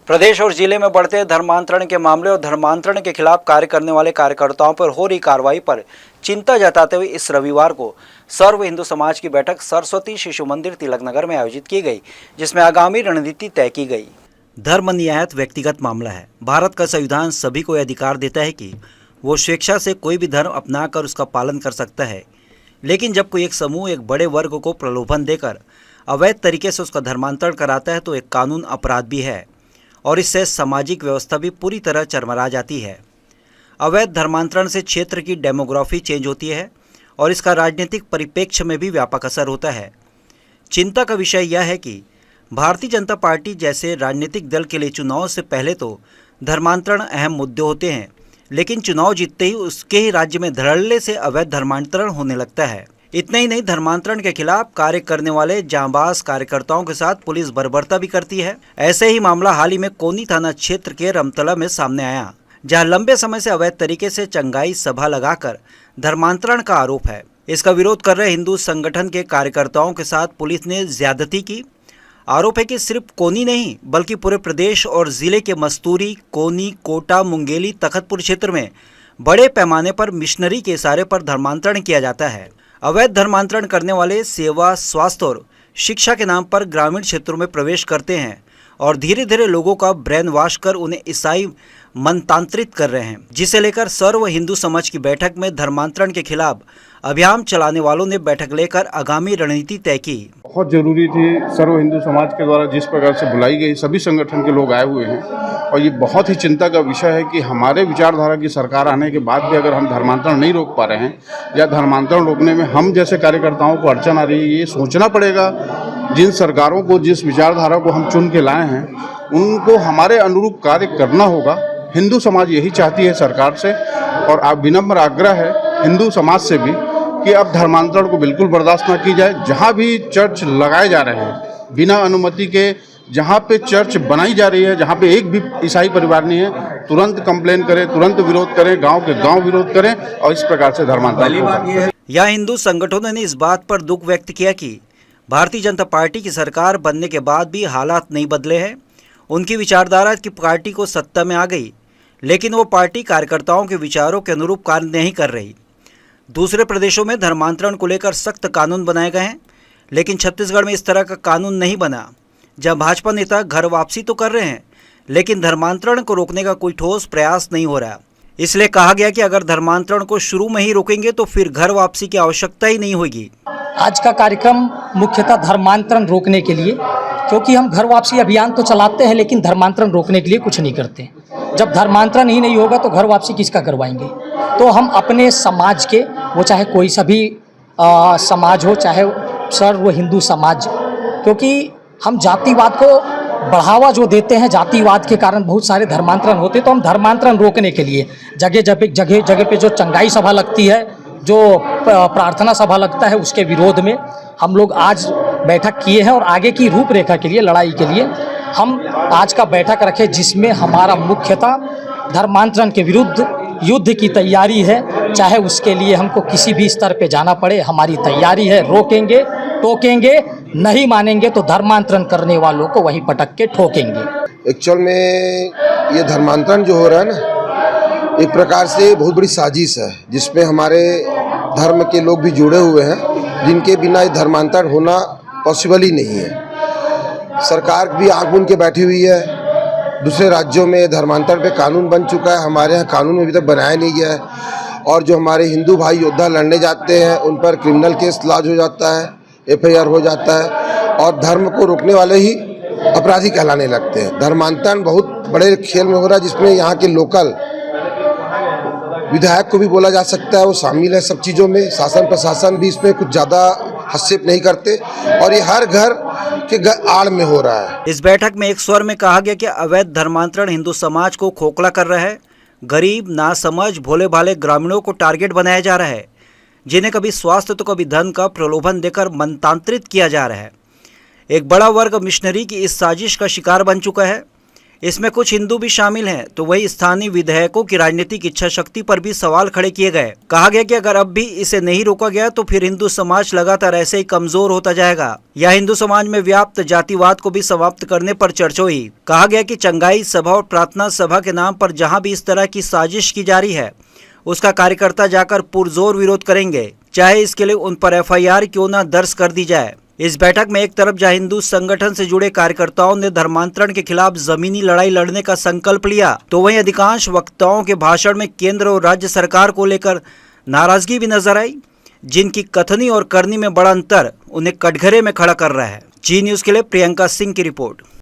प्रदेश और जिले में बढ़ते धर्मांतरण के मामले और धर्मांतरण के खिलाफ कार्य करने वाले कार्यकर्ताओं पर हो रही कार्रवाई पर चिंता जताते हुए इस रविवार को सर्व हिंदू समाज की बैठक सरस्वती शिशु मंदिर तिलकनगर में आयोजित की गई, जिसमें आगामी रणनीति तय की गई। धर्म नियायत व्यक्तिगत मामला है। भारत का संविधान सभी को यह अधिकार देता है कि वो स्वेच्छा से कोई भी धर्म अपनाकर उसका पालन कर सकता है, लेकिन जब कोई एक समूह एक बड़े वर्ग को प्रलोभन देकर अवैध तरीके से उसका धर्मांतरण कराता है तो एक कानून अपराध भी है और इससे सामाजिक व्यवस्था भी पूरी तरह चरमरा जाती है। अवैध धर्मांतरण से क्षेत्र की डेमोग्राफी चेंज होती है और इसका राजनीतिक परिप्रेक्ष्य में भी व्यापक असर होता है। चिंता का विषय यह है कि भारतीय जनता पार्टी जैसे राजनीतिक दल के लिए चुनाव से पहले तो धर्मांतरण अहम मुद्दे होते हैं, लेकिन चुनाव जीतते ही उसके ही राज्य में धड़ल्ले से अवैध धर्मांतरण होने लगता है। इतना ही नहीं, धर्मांतरण के खिलाफ कार्य करने वाले जांबाज कार्यकर्ताओं के साथ पुलिस बर्बरता भी करती है। ऐसे ही मामला हाल ही में कोनी थाना क्षेत्र के रमतला में सामने आया, जहां लंबे समय से अवैध तरीके से चंगाई सभा लगाकर धर्मांतरण का आरोप है। इसका विरोध कर रहे हिंदू संगठन के कार्यकर्ताओं के साथ पुलिस ने ज्यादती की। आरोप है कि सिर्फ कोनी नहीं बल्कि पूरे प्रदेश और जिले के मस्तूरी, कोनी, कोटा, मुंगेली, तखतपुर क्षेत्र में बड़े पैमाने पर मिशनरी के इशारे पर धर्मांतरण किया जाता है। अवैध धर्मांतरण करने वाले सेवा, स्वास्थ्य और शिक्षा के नाम पर ग्रामीण क्षेत्रों में प्रवेश करते हैं और धीरे धीरे लोगों का ब्रेन वॉश कर उन्हें ईसाई मनतांत्रित कर रहे हैं, जिसे लेकर सर्व हिंदू समाज की बैठक में धर्मांतरण के खिलाफ अभियान चलाने वालों ने बैठक लेकर आगामी रणनीति तय की। बहुत जरूरी थी। सर्व हिंदू समाज के द्वारा जिस प्रकार से बुलाई गई, सभी संगठन के लोग आए हुए हैं और ये बहुत ही चिंता का विषय है कि हमारे विचारधारा की सरकार आने के बाद भी अगर हम धर्मांतरण नहीं रोक पा रहे हैं या धर्मांतरण रोकने में हम जैसे कार्यकर्ताओं को अड़चन आ रही है, ये सोचना पड़ेगा जिन सरकारों को, जिस विचारधारा को हम चुन के लाए हैं उनको हमारे अनुरूप कार्य करना होगा। हिंदू समाज यही चाहती है सरकार से, और आप विनम्र आग्रह है हिंदू समाज से भी कि अब धर्मांतरण को बिल्कुल बर्दाश्त ना की जाए। जहाँ भी चर्च लगाए जा रहे हैं बिना अनुमति के, जहाँ पे चर्च बनाई जा रही है, जहाँ पे एक भी ईसाई परिवार नहीं है, तुरंत कंप्लेन करें, तुरंत विरोध करें, गांव के गांव विरोध करें और इस प्रकार से धर्मांतरण। यह हिंदू संगठनों ने इस बात पर दुख व्यक्त किया कि भारतीय जनता पार्टी की सरकार बनने के बाद भी हालात नहीं बदले हैं। उनकी विचारधारा की पार्टी को सत्ता में आ गई, लेकिन वो पार्टी कार्यकर्ताओं के विचारों के अनुरूप कार्य नहीं कर रही। दूसरे प्रदेशों में धर्मांतरण को लेकर सख्त कानून बनाए गए हैं, लेकिन छत्तीसगढ़ में इस तरह का कानून नहीं बना। जब भाजपा नेता घर वापसी तो कर रहे हैं, लेकिन धर्मांतरण को रोकने का कोई ठोस प्रयास नहीं हो रहा। इसलिए कहा गया कि अगर धर्मांतरण को शुरू में ही रोकेंगे तो फिर घर वापसी की आवश्यकता ही नहीं होगी। आज का कार्यक्रम मुख्यतः धर्मांतरण रोकने के लिए, क्योंकि हम घर वापसी अभियान तो चलाते हैं लेकिन धर्मांतरण रोकने के लिए कुछ नहीं करते। जब धर्मांतरण ही नहीं होगा तो घर वापसी किसका करवाएंगे। तो हम अपने समाज के, वो चाहे कोई सा भी समाज हो, चाहे सर्व हिंदू समाज, क्योंकि हम जातिवाद को बढ़ावा जो देते हैं, जातिवाद के कारण बहुत सारे धर्मांतरण होते, तो हम धर्मांतरण रोकने के लिए जगह पे जो चंगाई सभा लगती है, जो प्रार्थना सभा लगता है, उसके विरोध में हम लोग आज बैठक किए हैं और आगे की रूपरेखा के लिए, लड़ाई के लिए हम आज का बैठक रखे, जिसमें हमारा मुख्यतः धर्मांतरण के विरुद्ध युद्ध की तैयारी है। चाहे उसके लिए हमको किसी भी स्तर पे जाना पड़े, हमारी तैयारी है। रोकेंगे, टोकेंगे, नहीं मानेंगे तो धर्मांतरण करने वालों को वहीं पटक के ठोकेंगे। एक्चुअल में ये धर्मांतरण जो हो रहा है ना, एक प्रकार से बहुत बड़ी साजिश है, जिसमें हमारे धर्म के लोग भी जुड़े हुए हैं, जिनके बिना ये धर्मांतरण होना पॉसिबल ही नहीं है। सरकार भी आंख मूंद के बैठी हुई है। दूसरे राज्यों में धर्मांतरण पे कानून बन चुका है, हमारे यहाँ कानून अभी तक बनाया नहीं गया है। और जो हमारे हिंदू भाई योद्धा लड़ने जाते हैं उन पर क्रिमिनल केस लॉन्च हो जाता है, FIR हो जाता है और धर्म को रोकने वाले ही अपराधी कहलाने लगते हैं। धर्मांतरण बहुत बड़े खेल में हो रहा है, जिसमें यहाँ के लोकल विधायक को भी बोला जा सकता है, वो शामिल है सब चीज़ों में। शासन प्रशासन भी इसमें कुछ ज़्यादा हस्तक्षेप नहीं करते और ये हर घर के आड़ में हो रहा है। इस बैठक में एक स्वर में कहा गया कि अवैध धर्मांतरण हिंदू समाज को खोखला कर रहा है। गरीब, नासमझ, भोले भाले ग्रामीणों को टारगेट बनाया जा रहा है, जिन्हें कभी स्वास्थ्य तो कभी धन का प्रलोभन देकर मनतांत्रित किया जा रहा है। एक बड़ा वर्ग मिशनरी की इस साजिश का शिकार बन चुका है। इसमें कुछ हिंदू भी शामिल हैं, तो वही स्थानीय विधायकों की राजनीतिक इच्छा शक्ति पर भी सवाल खड़े किए गए। कहा गया कि अगर अब भी इसे नहीं रोका गया तो फिर हिंदू समाज लगातार ऐसे ही कमजोर होता जाएगा। यह हिंदू समाज में व्याप्त जातिवाद को भी समाप्त करने पर चर्चा हुई। कहा गया कि चंगाई सभा और प्रार्थना सभा के नाम पर जहां भी इस तरह की साजिश की जा रही है, उसका कार्यकर्ता जाकर पुरजोर विरोध करेंगे, चाहे इसके लिए उन पर FIR क्यों न दर्ज कर दी जाए। इस बैठक में एक तरफ जहां हिंदू संगठन से जुड़े कार्यकर्ताओं ने धर्मांतरण के खिलाफ जमीनी लड़ाई लड़ने का संकल्प लिया, तो वहीं अधिकांश वक्ताओं के भाषण में केंद्र और राज्य सरकार को लेकर नाराजगी भी नजर आई, जिनकी कथनी और करनी में बड़ा अंतर उन्हें कटघरे में खड़ा कर रहा है। जी न्यूज़ के लिए प्रियंका सिंह की रिपोर्ट।